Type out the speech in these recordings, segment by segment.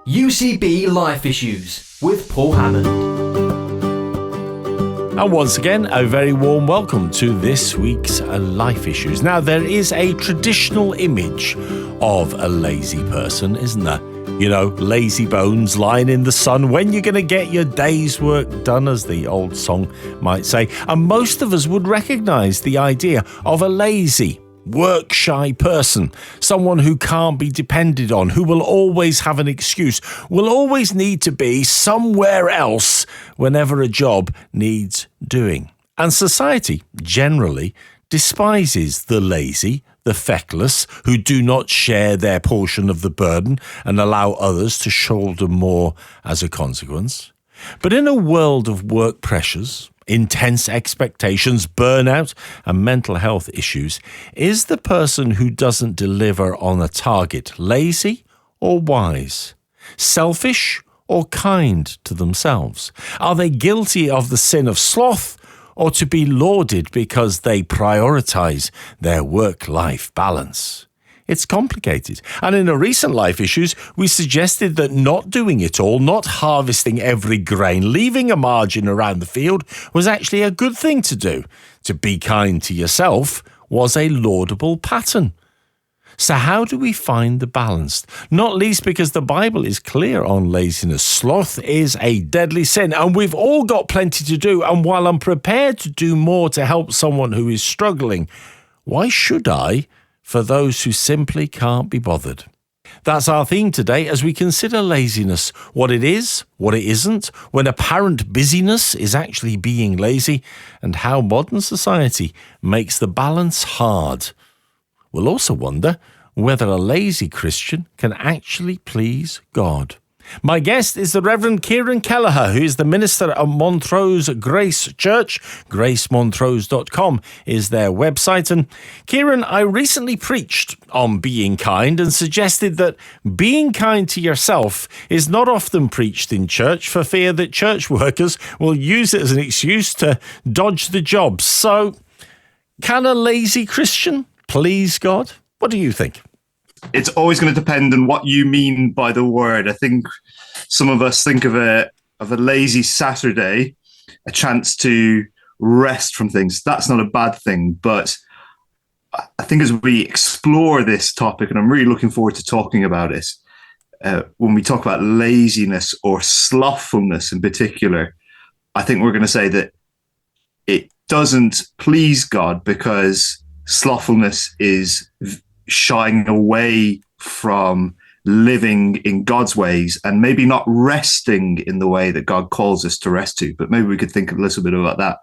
UCB Life Issues with Paul Hammond. And once again, a very warm welcome to this week's Life Issues. Now, there is a traditional image of a lazy person, isn't there? You know, lazy bones lying in the sun. When you're going to get your day's work done, as the old song might say. And most of us would recognise the idea of a lazy, work-shy person, someone who can't be depended on, who will always have an excuse, will always need to be somewhere else whenever a job needs doing. And society generally despises the lazy, the feckless, who do not share their portion of the burden and allow others to shoulder more as a consequence. But in a world of work pressures, intense expectations, burnout, and mental health issues, is the person who doesn't deliver on a target lazy or wise? Selfish or kind to themselves? Are they guilty of the sin of sloth or to be lauded because they prioritize their work-life balance? It's complicated. And in a recent Life Issues, we suggested that not doing it all, not harvesting every grain, leaving a margin around the field was actually a good thing to do. To be kind to yourself was a laudable pattern. So how do we find the balance? Not least because the Bible is clear on laziness. Sloth is a deadly sin, and we've all got plenty to do. And while I'm prepared to do more to help someone who is struggling, why should I for those who simply can't be bothered? That's our theme today as we consider laziness, what it is, what it isn't, when apparent busyness is actually being lazy, and how modern society makes the balance hard. We'll also wonder whether a lazy Christian can actually please God. My guest is the Revd Ciarán Kelleher, who is the minister at Montrose Grace Church. GraceMontrose.com is their website. And Ciarán, I recently preached on being kind and suggested that being kind to yourself is not often preached in church for fear that church workers will use it as an excuse to dodge the job. So, can a lazy Christian please God? What do you think? It's always going to depend on what you mean by the word. I think some of us think of a lazy Saturday, a chance to rest from things. That's not a bad thing. But I think as we explore this topic, and I'm really looking forward to talking about it, when we talk about laziness or slothfulness in particular, I think we're going to say that it doesn't please God because slothfulness is shying away from living in God's ways and maybe not resting in the way that God calls us to rest to. But maybe we could think a little bit about that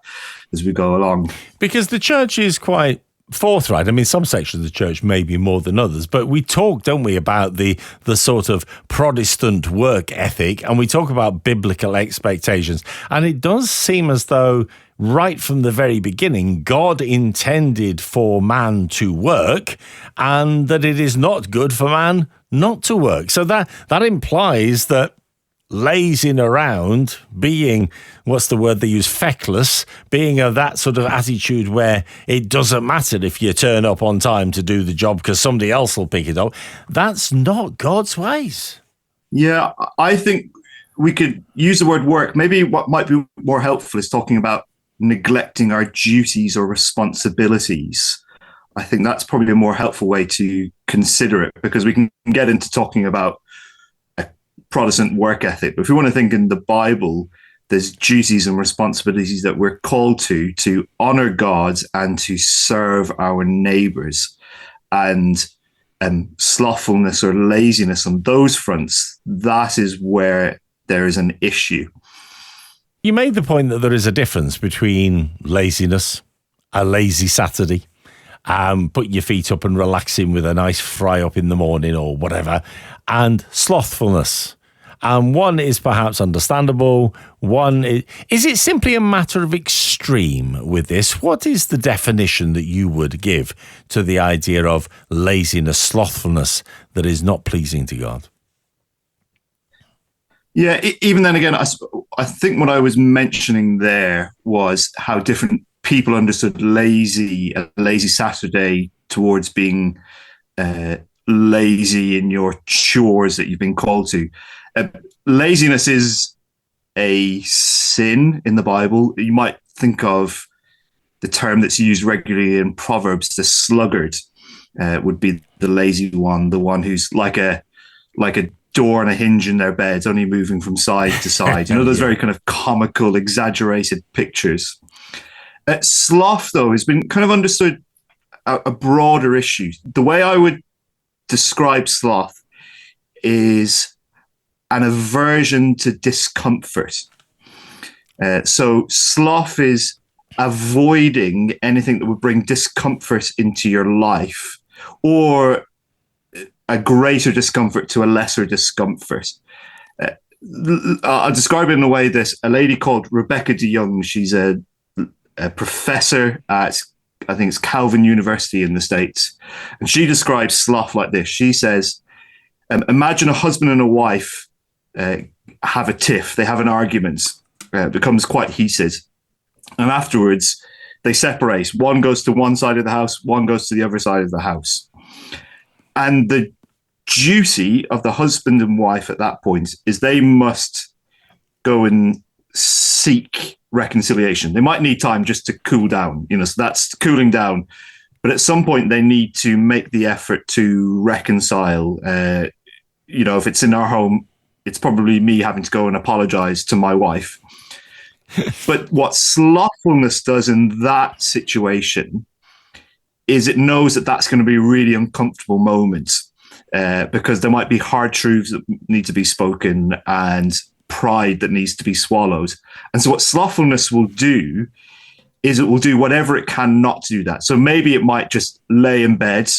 as we go along. Because the church is quite forthright. I mean, some sections of the church maybe more than others, but we talk, don't we, about the sort of Protestant work ethic, and we talk about biblical expectations. And it does seem as though right from the very beginning, God intended for man to work and that it is not good for man not to work. So that implies that lazing around, being, what's the word they use, feckless, being of that sort of attitude where it doesn't matter if you turn up on time to do the job because somebody else will pick it up, that's not God's ways. Yeah, I think we could use the word work. Maybe what might be more helpful is talking about neglecting our duties or responsibilities. I think that's probably a more helpful way to consider it, because we can get into talking about a Protestant work ethic. But if we want to think in the Bible, there's duties and responsibilities that we're called to honor God and to serve our neighbors. And slothfulness or laziness on those fronts, that is where there is an issue. You made the point that there is a difference between laziness, a lazy Saturday, put your feet up and relaxing with a nice fry up in the morning or whatever, and slothfulness. And one is perhaps understandable. Is it simply a matter of extreme with this? What is the definition that you would give to the idea of laziness, slothfulness that is not pleasing to God? Yeah, even then again, I think what I was mentioning there was how different people understood lazy Saturday towards being lazy in your chores that you've been called to. Uh, Laziness is a sin in the Bible. You might think of the term that's used regularly in Proverbs, the sluggard, would be the lazy one, the one who's like a door and a hinge in their bed, only moving from side to side. Those very kind of comical, exaggerated pictures. Sloth, though, has been kind of understood a broader issue. The way I would describe sloth is an aversion to discomfort. So sloth is avoiding anything that would bring discomfort into your life, or a greater discomfort to a lesser discomfort. I'll describe it in a way that a lady called Rebecca DeYoung, she's a professor at, I think it's Calvin University in the States, and she describes sloth like this. She says, imagine a husband and a wife have a tiff, they have an argument, it becomes quite heated, and afterwards they separate. One goes to one side of the house, one goes to the other side of the house. And the duty of the husband and wife at that point is they must go and seek reconciliation. They might need time just to cool down, so that's cooling down. But at some point they need to make the effort to reconcile. If it's in our home, it's probably me having to go and apologize to my wife. But what slothfulness does in that situation is it knows that that's going to be a really uncomfortable moment, because there might be hard truths that need to be spoken and pride that needs to be swallowed. And so what slothfulness will do is it will do whatever it can not to do that. So maybe it might just lay in bed,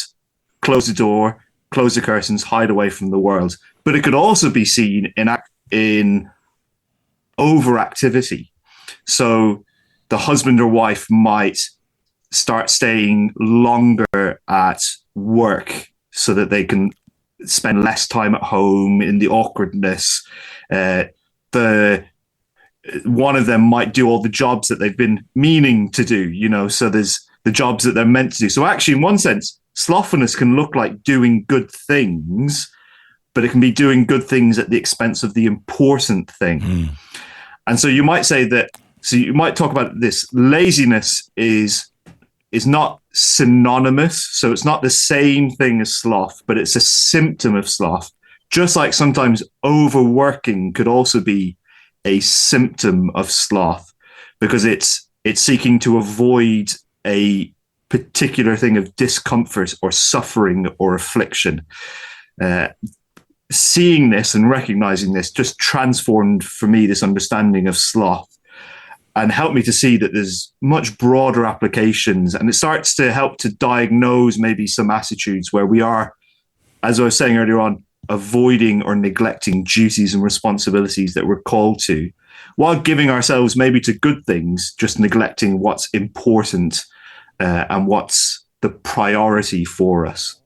close the door, close the curtains, hide away from the world. But it could also be seen in overactivity. So the husband or wife might start staying longer at work so that they can spend less time at home in the awkwardness. One of them might do all the jobs that they've been meaning to do, so there's the jobs that they're meant to do. So actually, in one sense, slothfulness can look like doing good things, but it can be doing good things at the expense of the important thing. Mm. And so you might say that, so you might talk about this. Laziness is not synonymous. So it's not the same thing as sloth, but it's a symptom of sloth. Just like sometimes overworking could also be a symptom of sloth, because it's seeking to avoid a particular thing of discomfort or suffering or affliction. Seeing this and recognizing this just transformed for me this understanding of sloth, and helped me to see that there's much broader applications, and it starts to help to diagnose maybe some attitudes where we are, as I was saying earlier on, avoiding or neglecting duties and responsibilities that we're called to, while giving ourselves maybe to good things, just neglecting what's important and what's the priority for us.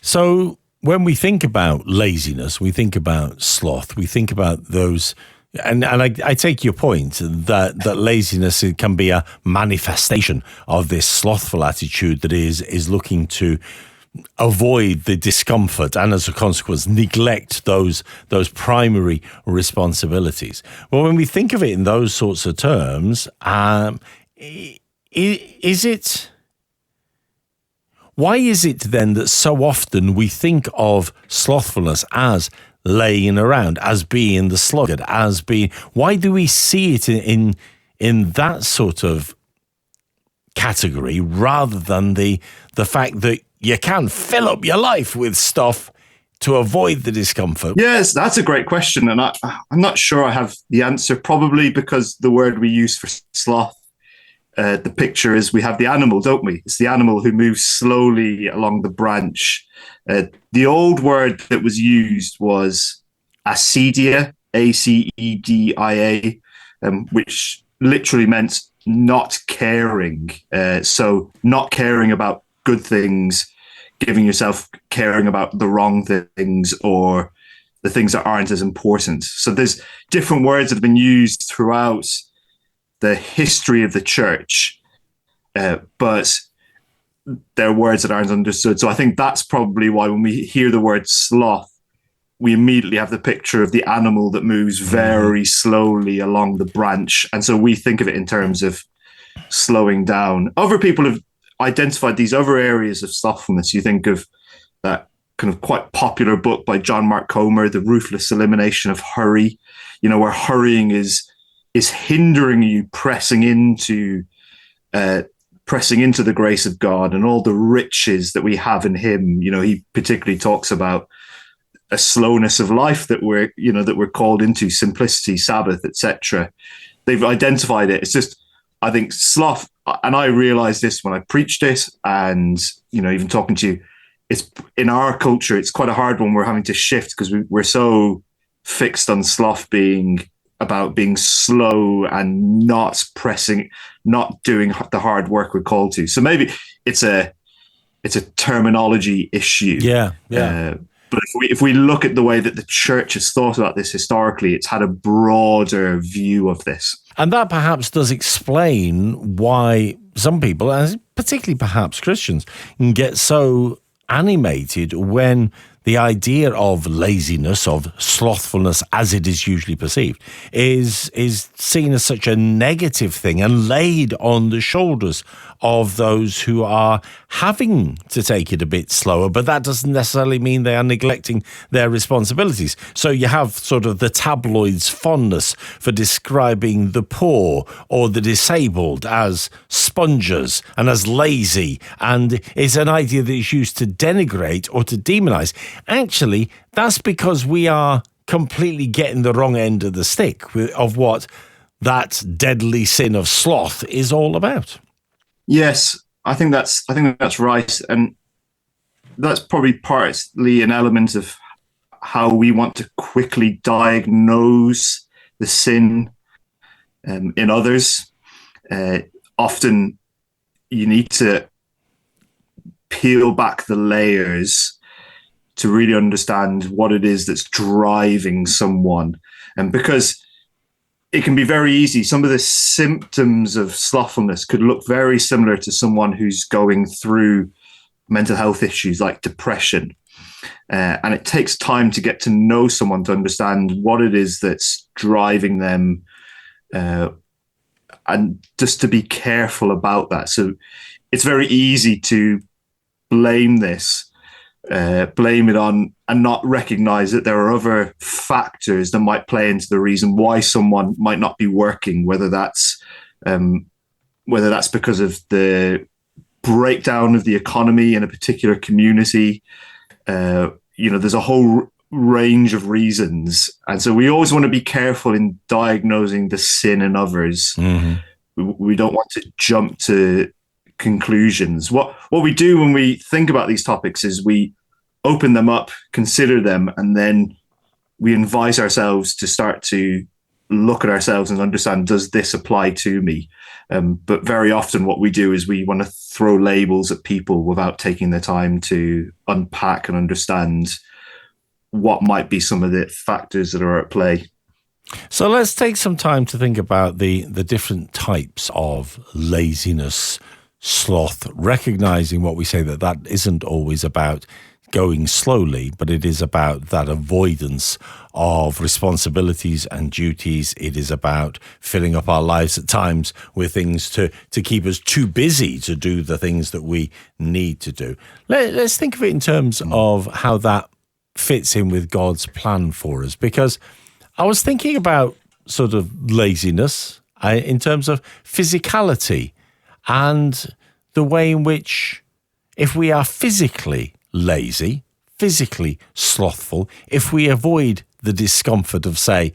So when we think about laziness, we think about sloth, we think about those. And I take your point that laziness can be a manifestation of this slothful attitude that is looking to avoid the discomfort and, as a consequence, neglect those primary responsibilities. Well, when we think of it in those sorts of terms, why is it then that so often we think of slothfulness as laying around, as being the sluggard, as being? Why do we see it in that sort of category rather than the fact that you can fill up your life with stuff to avoid the discomfort? Yes, that's a great question, and I'm not sure I have the answer. Probably because the word we use for sloth, the picture is we have the animal, don't we? It's the animal who moves slowly along the branch. The old word that was used was acedia, acedia, which literally meant not caring. So not caring about good things, giving yourself caring about the wrong things or the things that aren't as important. So there's different words that have been used throughout the history of the church, but they're words that aren't understood. So I think that's probably why when we hear the word sloth, we immediately have the picture of the animal that moves very slowly along the branch. And so we think of it in terms of slowing down. Other people have identified these other areas of slothfulness. You think of that kind of quite popular book by John Mark Comer, The Ruthless Elimination of Hurry, where hurrying is hindering you pressing into the grace of God and all the riches that we have in him. He particularly talks about a slowness of life that we're called into, simplicity, Sabbath, etc. They've identified it. It's just, I think, sloth, and I realized this when I preached it, and even talking to you, it's in our culture, it's quite a hard one. We're having to shift because we're so fixed on sloth being about being slow and not pressing, not doing the hard work we're called to. So maybe it's a terminology issue. Yeah. But if we look at the way that the church has thought about this historically, it's had a broader view of this. And that perhaps does explain why some people, and particularly perhaps Christians, can get so animated when the idea of laziness, of slothfulness as it is usually perceived, is seen as such a negative thing and laid on the shoulders of those who are having to take it a bit slower, but that doesn't necessarily mean they are neglecting their responsibilities. So you have sort of the tabloids' fondness for describing the poor or the disabled as spongers and as lazy, and it's an idea that is used to denigrate or to demonize. Actually, that's because we are completely getting the wrong end of the stick of what that deadly sin of sloth is all about. Yes, I think that's right, and that's probably partly an element of how we want to quickly diagnose the sin in others. Often, you need to peel back the layers to really understand what it is that's driving someone, and because it can be very easy. Some of the symptoms of slothfulness could look very similar to someone who's going through mental health issues like depression. And it takes time to get to know someone to understand what it is that's driving them, and just to be careful about that. So it's very easy to blame it on and not recognize that there are other factors that might play into the reason why someone might not be working, whether that's because of the breakdown of the economy in a particular community. There's a whole range of reasons. And so we always want to be careful in diagnosing the sin in others. Mm-hmm. We don't want to jump to conclusions. What we do when we think about these topics is we open them up, consider them, and then we invite ourselves to start to look at ourselves and understand, does this apply to me? But very often what we do is we want to throw labels at people without taking the time to unpack and understand what might be some of the factors that are at play. So let's take some time to think about the different types of laziness, sloth, recognizing what we say that isn't always about going slowly, but it is about that avoidance of responsibilities and duties. It is about filling up our lives at times with things to keep us too busy to do the things that we need to do. Let's think of it in terms of how that fits in with God's plan for us, because I was thinking about sort of laziness in terms of physicality and the way in which if we are physically lazy, physically slothful, if we avoid the discomfort of, say,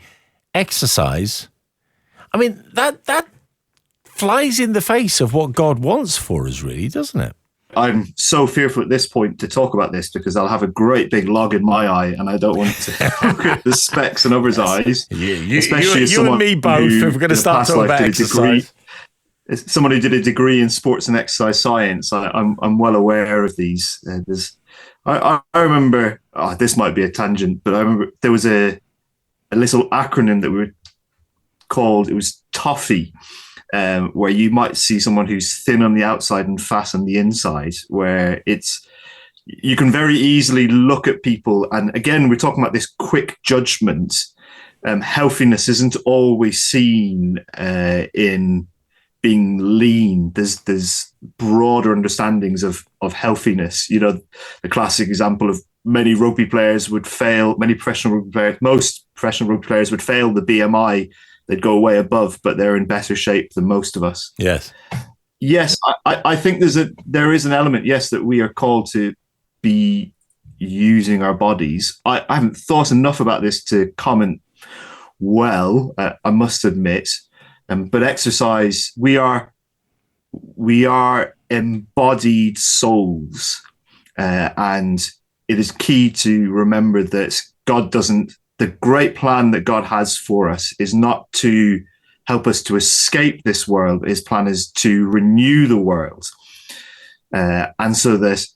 exercise, I mean, that flies in the face of what God wants for us, really, doesn't it? I'm so fearful at this point to talk about this because I'll have a great big log in my eye and I don't want to look at the specks in others' eyes. Especially you and me both, if we're going to start talking about exercise. As someone who did a degree in sports and exercise science, I'm well aware of these. I remember, this might be a tangent, but I remember there was a little acronym that we were called, it was TOFFY, where you might see someone who's thin on the outside and fat on the inside, where it's you can very easily look at people, and again, we're talking about this quick judgment. Healthiness isn't always seen in being lean. There's broader understandings of healthiness. You know, the classic example of many rugby players would fail. Most professional rugby players would fail the BMI. They'd go way above, but they're in better shape than most of us. Yes, I think there is an element, yes, that we are called to be using our bodies. I haven't thought enough about this to comment well, I must admit. But exercise, we are embodied souls, and it is key to remember that the great plan that God has for us is not to help us to escape this world. His plan is to renew the world. And so that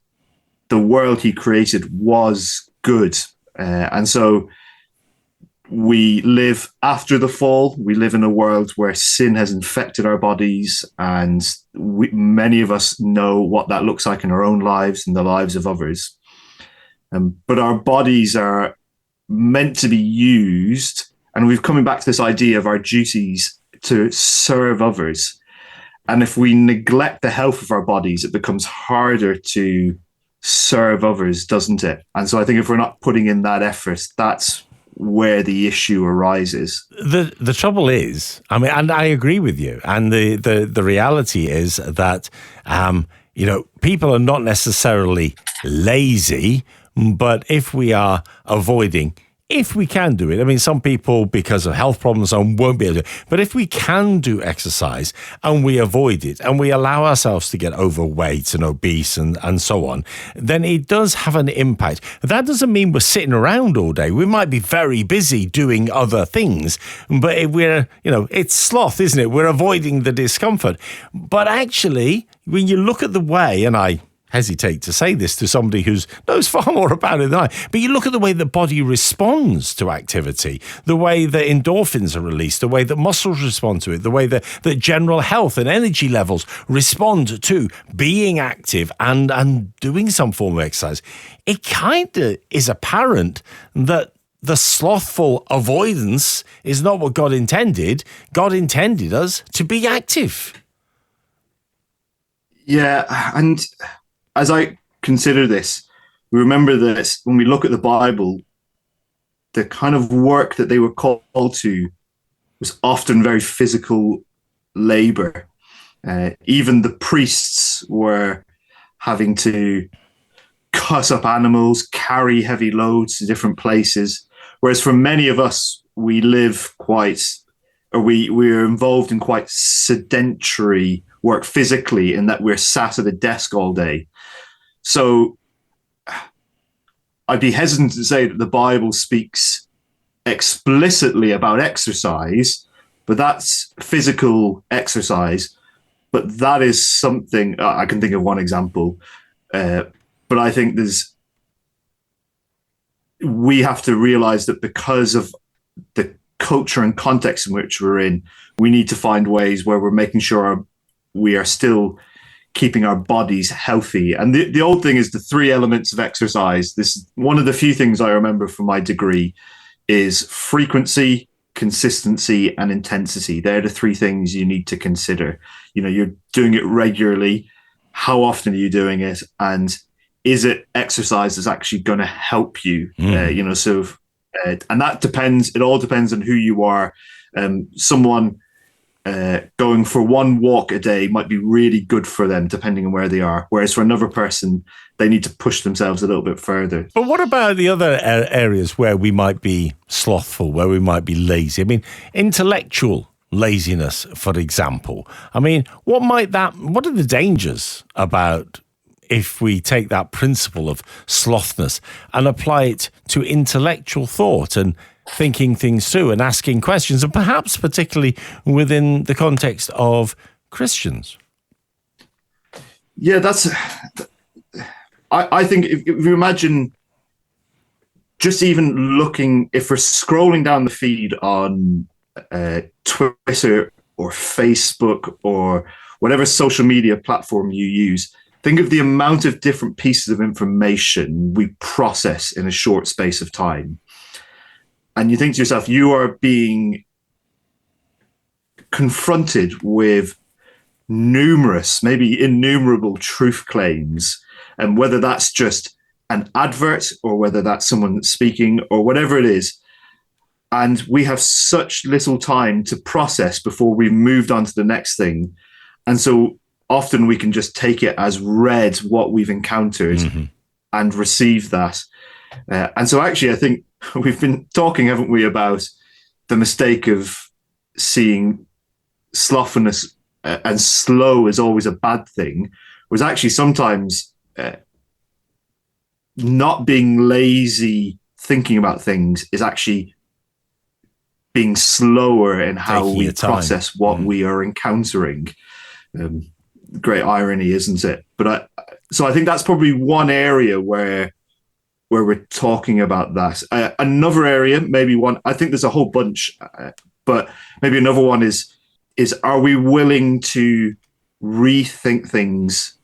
the world he created was good. And so we live after the fall. We live in a world where sin has infected our bodies, and many of us know what that looks like in our own lives and the lives of others. But our bodies are meant to be used, and we've coming back to this idea of our duties to serve others. And if we neglect the health of our bodies, it becomes harder to serve others, doesn't it? And so I think if we're not putting in that effort, that's where the issue arises. The trouble is, I mean, and I agree with you, and the reality is that people are not necessarily lazy, but if we are avoiding, if we can do it, I mean, some people, because of health problems, won't be able to, but if we can do exercise and we avoid it and we allow ourselves to get overweight and obese and so on, then it does have an impact. That doesn't mean we're sitting around all day. We might be very busy doing other things, but it's sloth, isn't it? We're avoiding the discomfort. But actually, when you look at the way, and I hesitate to say this to somebody who knows far more about it than I, but you look at the way the body responds to activity, the way that endorphins are released, the way that muscles respond to it, the way that general health and energy levels respond to being active and doing some form of exercise. It kind of is apparent that the slothful avoidance is not what God intended. God intended us to be active. Yeah, and as I consider this, we remember that when we look at the Bible, the kind of work that they were called to was often very physical labor. Even the priests were having to cut up animals, carry heavy loads to different places. Whereas for many of us, we live we're involved in quite sedentary work physically, in that we're sat at a desk all day. So I'd be hesitant to say that the Bible speaks explicitly about exercise, but that's physical exercise. But that is something, I can think of one example, but I think we have to realize that because of the culture and context in which we're in, we need to find ways where we're making sure we are still keeping our bodies healthy. And the old thing is the three elements of exercise. This is one of the few things I remember from my degree is frequency, consistency, and intensity. They're the three things you need to consider. You're doing it regularly. How often are you doing it? And is it exercise that's actually going to help you? And that depends. It all depends on who you are. Someone going for one walk a day might be really good for them, depending on where they are. Whereas for another person, they need to push themselves a little bit further. But what about the other areas where we might be slothful, where we might be lazy? I mean, intellectual laziness, for example. I mean, what are the dangers about if we take that principle of slothness and apply it to intellectual thought and thinking things through and asking questions, and perhaps particularly within the context of Christians? Yeah, I think if you imagine just even looking, if we're scrolling down the feed on Twitter or Facebook or whatever social media platform you use, think of the amount of different pieces of information we process in a short space of time. And you think to yourself, you are being confronted with numerous, maybe innumerable truth claims, and whether that's just an advert or whether that's someone speaking or whatever it is. And we have such little time to process before we've moved on to the next thing. And so often we can just take it as read what we've encountered and receive that. And so actually, I think we've been talking, haven't we, about the mistake of seeing slothfulness and slow is always a bad thing, was actually sometimes not being lazy thinking about things is actually being slower in how Taking we process what we are encountering. Great irony, isn't it? But so I think that's probably one area where we're talking about that. Another area, maybe one, I think there's a whole bunch, but maybe another one is are we willing to rethink things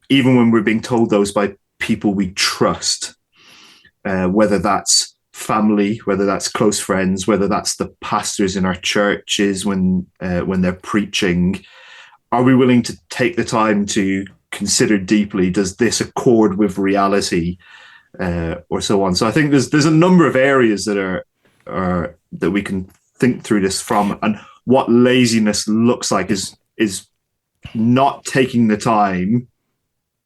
even when we're being told those by people we trust, whether that's family, whether that's close friends, whether that's the pastors in our churches when they're preaching. Are we willing to take the time to consider deeply, does this accord with reality, or so on? So I think there's a number of areas that are that we can think through this from, and what laziness looks like is not taking the time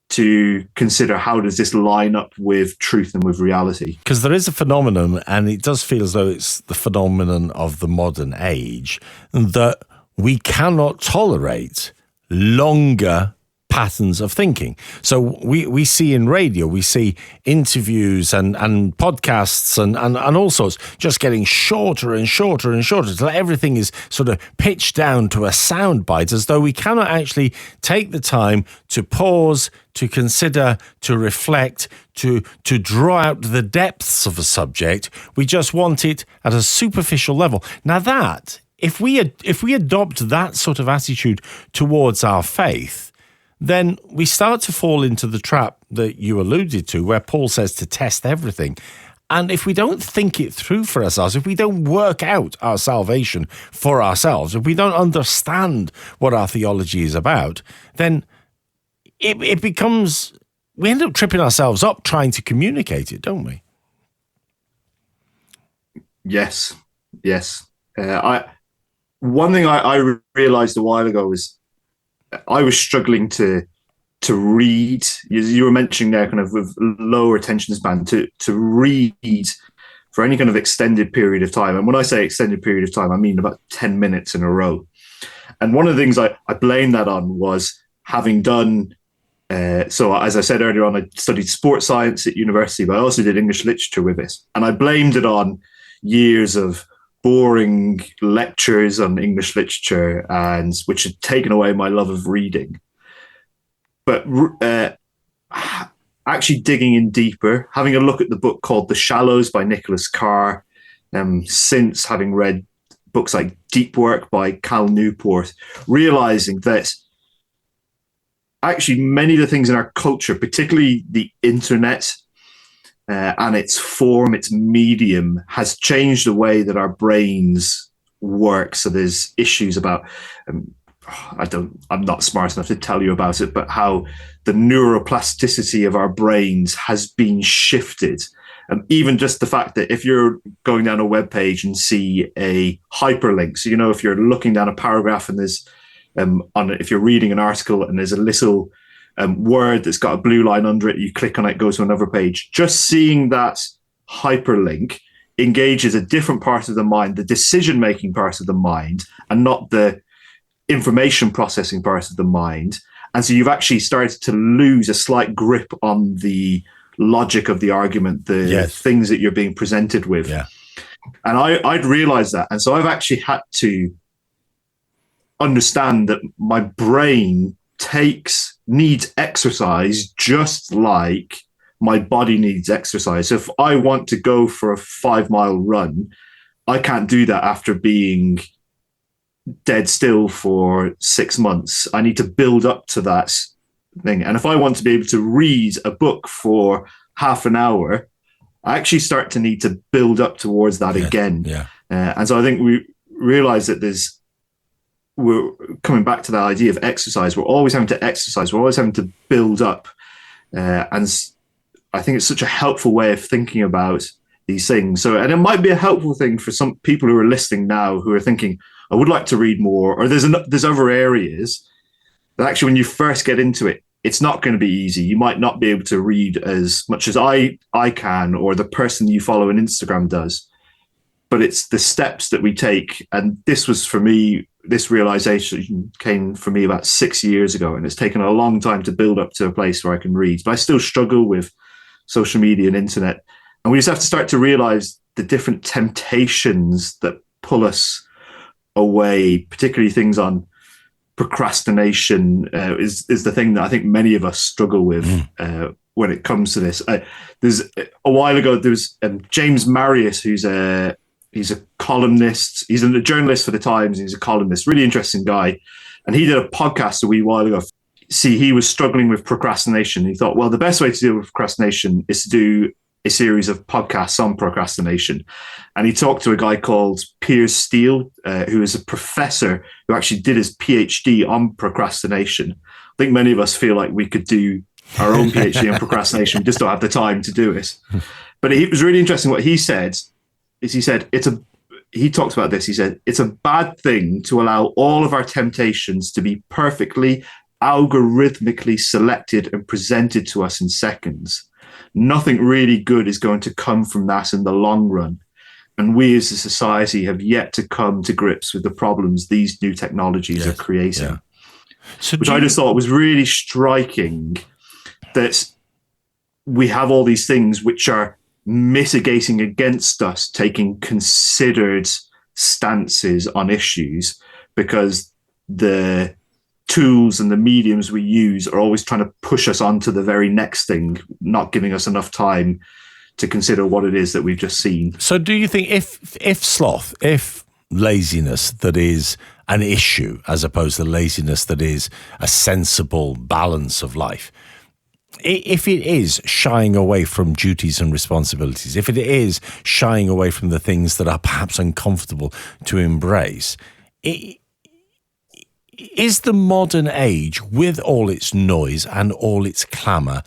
to consider how does this line up with truth and with reality. Because there is a phenomenon, and it does feel as though it's the phenomenon of the modern age, that we cannot tolerate longer patterns of thinking. So we see in radio, we see interviews and podcasts and all sorts just getting shorter and shorter and shorter. So everything is sort of pitched down to a soundbite, as though we cannot actually take the time to pause, to consider, to reflect, to draw out the depths of a subject. We just want it at a superficial level. Now that, if we adopt that sort of attitude towards our faith, then we start to fall into the trap that you alluded to, where Paul says to test everything. And if we don't think it through for ourselves, if we don't work out our salvation for ourselves, if we don't understand what our theology is about, then it becomes, we end up tripping ourselves up trying to communicate it, don't we? Yes. One thing I realized a while ago was I was struggling to read. You were mentioning there, kind of with lower attention span, to read for any kind of extended period of time. And when I say extended period of time, I mean about 10 minutes in a row. And one of the things I blamed that on was having done. So as I said earlier on, I studied sports science at university, but I also did English literature with it. And I blamed it on years of boring lectures on English literature, and which had taken away my love of reading. But actually digging in deeper, having a look at the book called The Shallows by Nicholas Carr, since having read books like Deep Work by Cal Newport, realizing that actually many of the things in our culture, particularly the internet, and its form, its medium, has changed the way that our brains work. So there's issues about, I'm not smart enough to tell you about it, but how the neuroplasticity of our brains has been shifted. Even just the fact that if you're going down a web page and see a hyperlink, so if you're looking down a paragraph and there's if you're reading an article and there's a little word that's got a blue line under it, you click on it, goes to another page. Just seeing that hyperlink engages a different part of the mind, the decision-making part of the mind, and not the information processing part of the mind. And so you've actually started to lose a slight grip on the logic of the argument, the things that you're being presented with. Yeah. And I'd realized that. And so I've actually had to understand that my brain needs exercise just like my body needs exercise. So if I want to go for a 5-mile run, I can't do that after being dead still for 6 months. I need to build up to that thing. And if I want to be able to read a book for half an hour, I actually start to need to build up towards that again. Yeah. And so I think we realize that we're coming back to that idea of exercise. We're always having to exercise. We're always having to build up. And I think it's such a helpful way of thinking about these things. So, and it might be a helpful thing for some people who are listening now who are thinking, I would like to read more, or there's other areas that actually when you first get into it, it's not going to be easy. You might not be able to read as much as I can, or the person you follow on Instagram does. But it's the steps that we take. And this was for me, this realization came for me about 6 years ago. And it's taken a long time to build up to a place where I can read. But I still struggle with social media and internet. And we just have to start to realize the different temptations that pull us away, particularly things on procrastination is the thing that I think many of us struggle with when it comes to this. There's a while ago, there was James Marius, he's a columnist. He's a journalist for the Times. He's a columnist, really interesting guy. And he did a podcast a wee while ago. See, he was struggling with procrastination. He thought, well, the best way to deal with procrastination is to do a series of podcasts on procrastination. And he talked to a guy called Piers Steele, who is a professor who actually did his PhD on procrastination. I think many of us feel like we could do our own PhD on procrastination. We just don't have the time to do it. But it was really interesting what he said. He talked about this. He said, it's a bad thing to allow all of our temptations to be perfectly algorithmically selected and presented to us in seconds. Nothing really good is going to come from that in the long run. And we as a society have yet to come to grips with the problems these new technologies are creating. Yeah. So which I just thought was really striking, that we have all these things which are mitigating against us taking considered stances on issues, because the tools and the mediums we use are always trying to push us onto the very next thing, not giving us enough time to consider what it is that we've just seen. So do you think if sloth, if laziness that is an issue as opposed to laziness that is a sensible balance of life, if it is shying away from duties and responsibilities, if it is shying away from the things that are perhaps uncomfortable to embrace, is the modern age, with all its noise and all its clamour,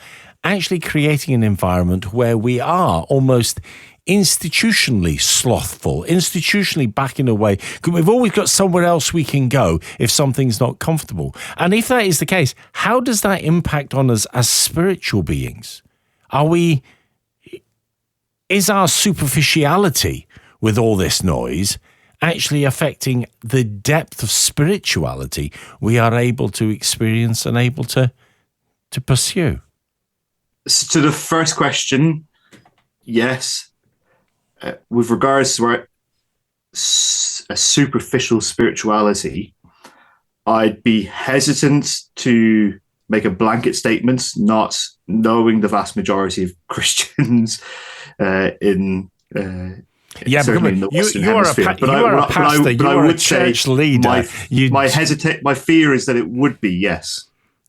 actually creating an environment where we are almost institutionally slothful, institutionally backing away? Because we've always got somewhere else we can go if something's not comfortable. And if that is the case, how does that impact on us as spiritual beings? Is our superficiality with all this noise actually affecting the depth of spirituality we are able to experience and able to pursue? To the first question, yes. With regards to a superficial spirituality, I'd be hesitant to make a blanket statement, not knowing the vast majority of Christians in yeah, certainly in the Western Hemisphere. You are a pastor, you are a church leader. My fear is that it would be, yes.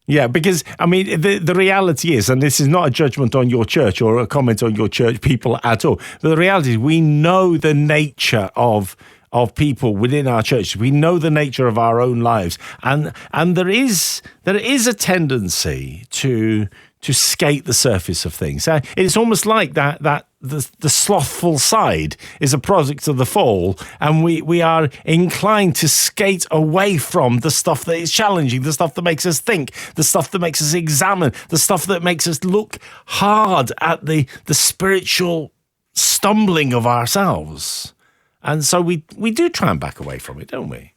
Yeah, because, I mean, the reality is, and this is not a judgment on your church or a comment on your church people at all, but the reality is we know the nature of people within our church. We know the nature of our own lives. And there is a tendency to skate the surface of things. It's almost like that the slothful side is a product of the fall, and we are inclined to skate away from the stuff that is challenging, the stuff that makes us think, the stuff that makes us examine, the stuff that makes us look hard at the spiritual stumbling of ourselves. And so we do try and back away from it, don't we?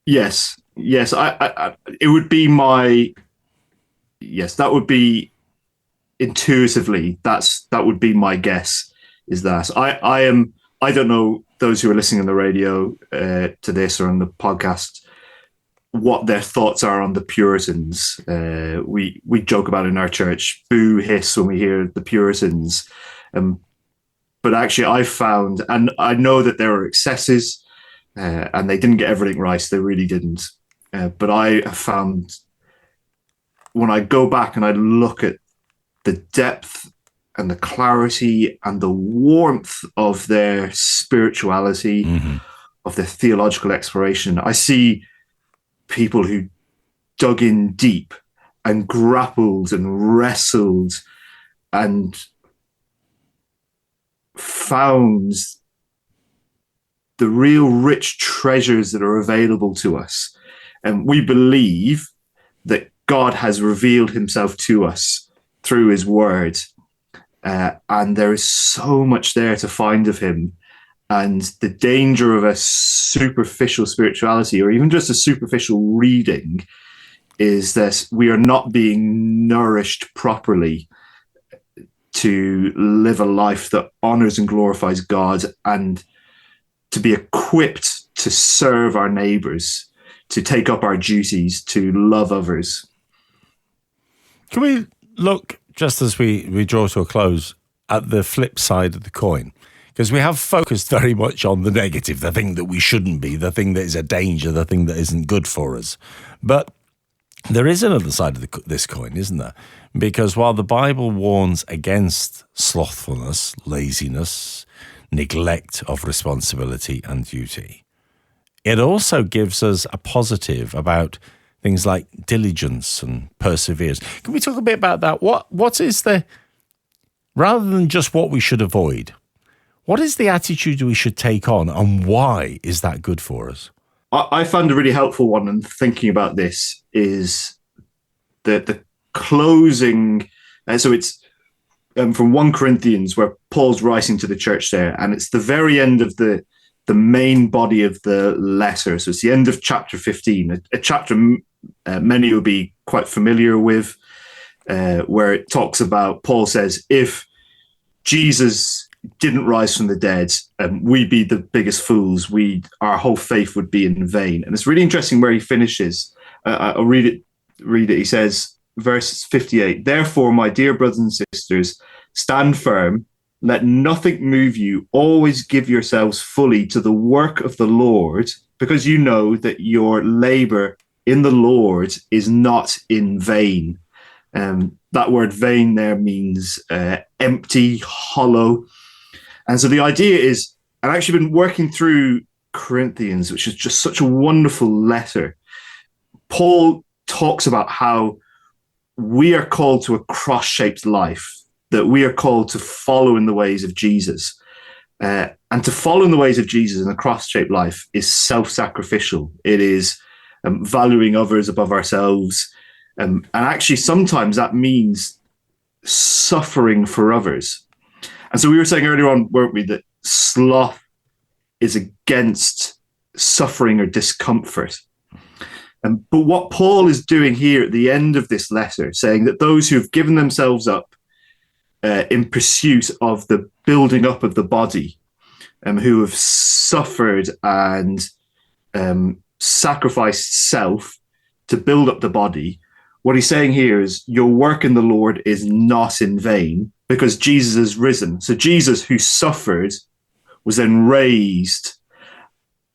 Yes. I it would be my... Yes, that would be intuitively. That would be my guess. Is that I don't know those who are listening on the radio to this or on the podcast what their thoughts are on the Puritans. We joke about in our church, boo, hiss when we hear the Puritans. But actually, I found, and I know that there are excesses, and they didn't get everything right. They really didn't. But I have found when I go back and I look at the depth and the clarity and the warmth of their spirituality, of their theological exploration, I see people who dug in deep and grappled and wrestled and found the real rich treasures that are available to us. And we believe that God has revealed himself to us through his word. And there is so much there to find of him. And the danger of a superficial spirituality, or even just a superficial reading, is that we are not being nourished properly to live a life that honors and glorifies God, and to be equipped to serve our neighbors, to take up our duties, to love others. Can we look, just as we draw to a close, at the flip side of the coin? Because we have focused very much on the negative, the thing that we shouldn't be, the thing that is a danger, the thing that isn't good for us. But there is another side of this coin, isn't there? Because while the Bible warns against slothfulness, laziness, neglect of responsibility and duty, it also gives us a positive about things like diligence and perseverance. Can we talk a bit about that? What is the, rather than just what we should avoid, what is the attitude we should take on, and why is that good for us? I found a really helpful one in thinking about this is the closing. So it's from 1 Corinthians, where Paul's writing to the church there, and it's the very end of the main body of the letter. So it's the end of chapter 15, a chapter many will be quite familiar with, where it talks about, Paul says, if Jesus didn't rise from the dead, we'd be the biggest fools. Our whole faith would be in vain. And it's really interesting where he finishes. I'll read it. He says, verse 58, therefore, my dear brothers and sisters, stand firm. Let nothing move you. Always give yourselves fully to the work of the Lord, because you know that your labor in the Lord is not in vain. That word vain there means empty, hollow. And so the idea is, I've actually been working through Corinthians, which is just such a wonderful letter. Paul talks about how we are called to a cross-shaped life, that we are called to follow in the ways of Jesus. And to follow in the ways of Jesus in a cross-shaped life is self-sacrificial. It is valuing others above ourselves. And actually, sometimes that means suffering for others. And so we were saying earlier on, weren't we, that sloth is against suffering or discomfort. But what Paul is doing here at the end of this letter, saying that those who have given themselves up in pursuit of the building up of the body, who have suffered and sacrificed self to build up the body, what he's saying here is your work in the Lord is not in vain, because Jesus has risen. So Jesus, who suffered, was then raised.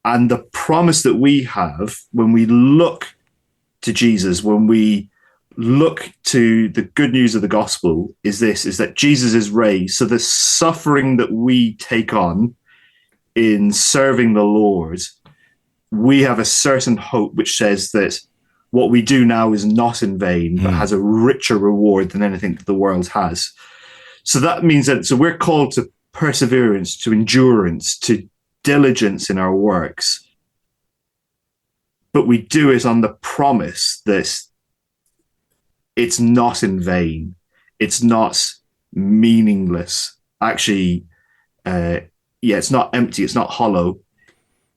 And the promise that we have when we look to Jesus, when we look to the good news of the gospel, is that Jesus is raised. So the suffering that we take on in serving the Lord, we have a certain hope which says that what we do now is not in vain, but has a richer reward than anything that the world has. So that means that we're called to perseverance, to endurance, to diligence in our works. But we do it on the promise that it's not in vain. It's not meaningless. Actually, it's not empty. It's not hollow.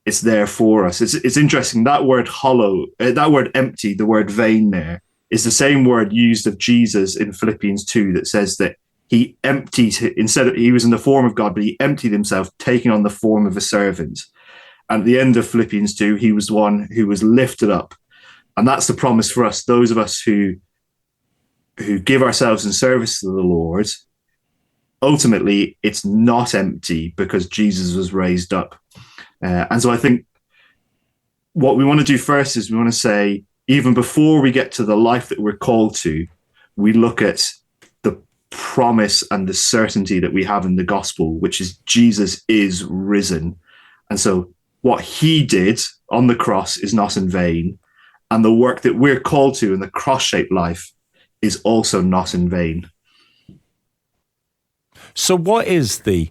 It's there for us. It's interesting. That word hollow, that word empty, the word vain there is the same word used of Jesus in Philippians 2 that says that he emptied, he was in the form of God, but he emptied himself, taking on the form of a servant. And at the end of Philippians 2, he was the one who was lifted up. And that's the promise for us, those of us who give ourselves in service to the Lord. Ultimately, it's not empty because Jesus was raised up. And so I think what we want to do first is we want to say, even before we get to the life that we're called to, we look at the promise and the certainty that we have in the gospel, which is Jesus is risen. And so what he did on the cross is not in vain. And the work that we're called to in the cross-shaped life is also not in vain. So what is the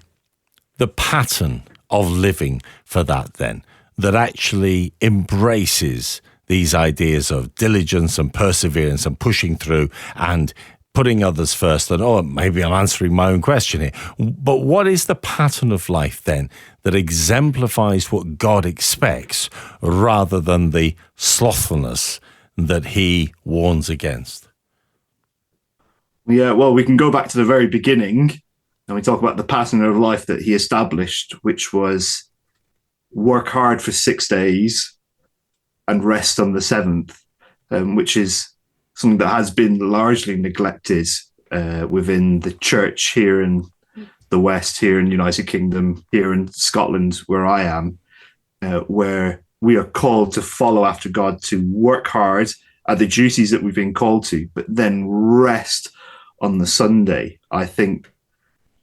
pattern of living for that then, that actually embraces these ideas of diligence and perseverance and pushing through and putting others first? And maybe I'm answering my own question here, but what is the pattern of life then that exemplifies what God expects rather than the slothfulness that he warns against? Yeah, well, we can go back to the very beginning and we talk about the pattern of life that he established, which was work hard for 6 days and rest on the seventh, which is something that has been largely neglected within the church here in the West, here in the United Kingdom, here in Scotland, where I am, where we are called to follow after God, to work hard at the duties that we've been called to, but then rest on the Sunday. I think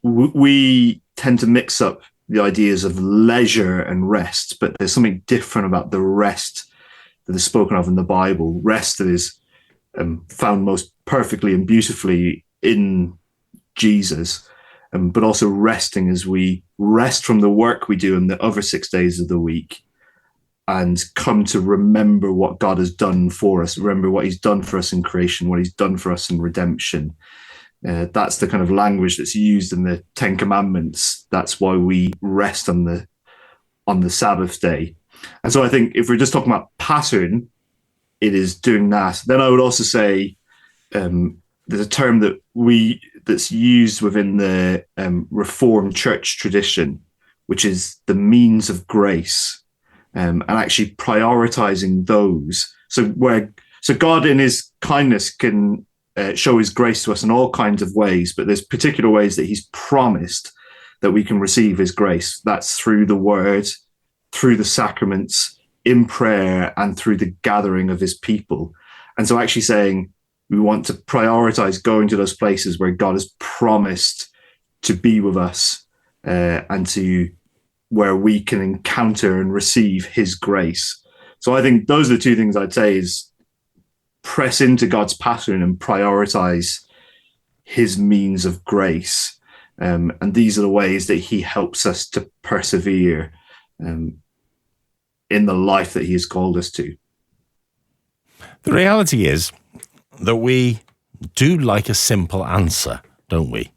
we tend to mix up the ideas of leisure and rest, but there's something different about the rest that is spoken of in the Bible. Rest that is found most perfectly and beautifully in Jesus, but also resting as we rest from the work we do in the other 6 days of the week and come to remember what God has done for us, remember what he's done for us in creation, what he's done for us in redemption. That's the kind of language that's used in the Ten Commandments. That's why we rest on the Sabbath day. And so I think if we're just talking about pattern, it is doing that. Then I would also say there's a term that's used within the Reformed church tradition, which is the means of grace, and actually prioritizing those. So God in his kindness can show his grace to us in all kinds of ways, but there's particular ways that he's promised that we can receive his grace. That's through the word, through the sacraments, in prayer, and through the gathering of his people. And so actually saying we want to prioritize going to those places where God has promised to be with us, and to where we can encounter and receive his grace. So I think those are the two things I'd say is press into God's pattern and prioritize his means of grace. And these are the ways that he helps us to persevere in the life that he has called us to. The reality is that we do like a simple answer, don't we?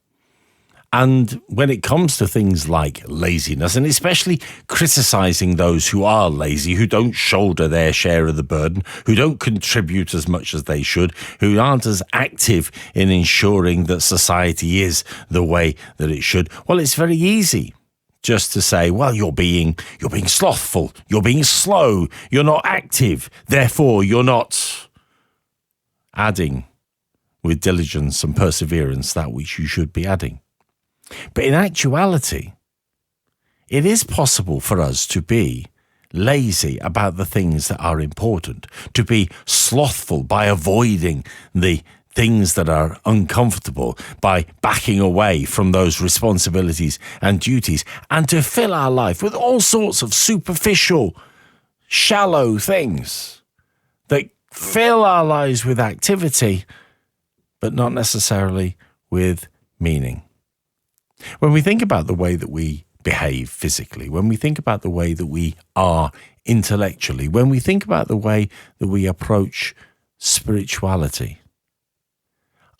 And when it comes to things like laziness, and especially criticizing those who are lazy, who don't shoulder their share of the burden, who don't contribute as much as they should, who aren't as active in ensuring that society is the way that it should, well, it's very easy just to say, well, you're being slothful, you're being slow, you're not active, therefore you're not adding with diligence and perseverance that which you should be adding. But in actuality, it is possible for us to be lazy about the things that are important, to be slothful by avoiding the things that are uncomfortable, by backing away from those responsibilities and duties, and to fill our life with all sorts of superficial, shallow things that fill our lives with activity, but not necessarily with meaning. When we think about the way that we behave physically, when we think about the way that we are intellectually, when we think about the way that we approach spirituality,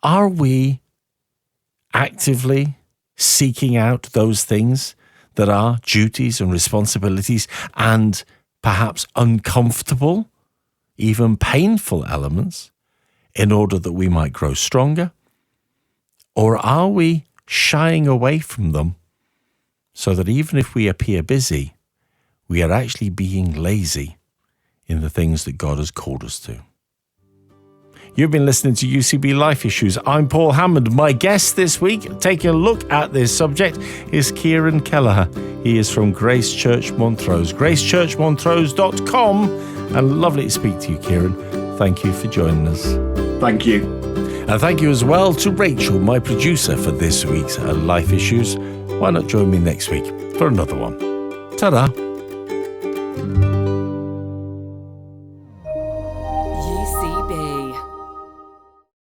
are we actively seeking out those things that are duties and responsibilities and perhaps uncomfortable, even painful elements in order that we might grow stronger? Or are we shying away from them so that even if we appear busy, we are actually being lazy in the things that God has called us to? You've been listening to UCB Life Issues. I'm Paul Hammond. My guest this week, taking a look at this subject, is Ciarán Kelleher. He is from Grace Church Montrose, gracechurchmontrose.com. And lovely to speak to you, Ciarán. thank you for joining us. Thank you. And thank you as well to Rachel, my producer for this week's Life Issues. Why not join me next week for another one? Ta-da!